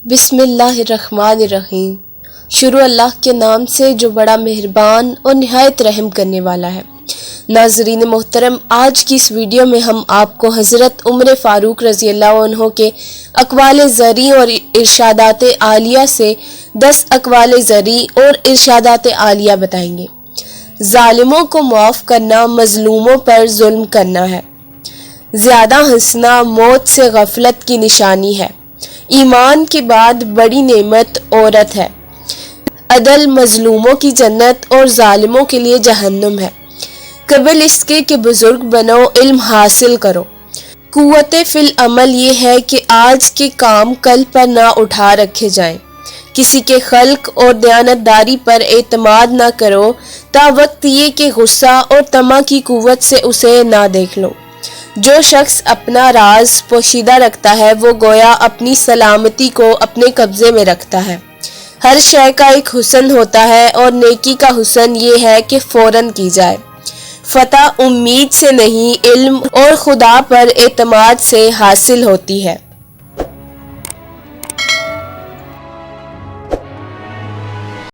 بسم اللہ الرحمن الرحیم۔ شروع اللہ کے نام سے جو بڑا مہربان اور نہایت رحم کرنے والا ہے۔ ناظرین محترم، آج کی اس ویڈیو میں ہم آپ کو حضرت عمر فاروق رضی اللہ عنہ کے اقوال زرعی اور ارشادات عالیہ سے 10 اقوال زرعی اور ارشادات عالیہ بتائیں گے۔ ظالموں کو معاف کرنا مظلوموں پر ظلم کرنا ہے۔ زیادہ ہنسنا موت سے غفلت کی نشانی ہے۔ ایمان کے بعد بڑی نعمت عورت ہے۔ عدل مظلوموں کی جنت اور ظالموں کے لیے جہنم ہے۔ قبل اس کے کہ بزرگ بنو، علم حاصل کرو۔ قوت فی العمل یہ ہے کہ آج کے کام کل پر نہ اٹھا رکھے جائیں۔ کسی کے خلق اور دیانتداری پر اعتماد نہ کرو تا وقت یہ کہ غصہ اور طمع کی قوت سے اسے نہ دیکھ لو۔ جو شخص اپنا راز پوشیدہ رکھتا ہے وہ گویا اپنی سلامتی کو اپنے قبضے میں رکھتا ہے۔ ہر شے کا ایک حسن ہوتا ہے اور نیکی کا حسن یہ ہے کہ فوراً کی جائے۔ فتح امید سے نہیں، علم اور خدا پر اعتماد سے حاصل ہوتی ہے۔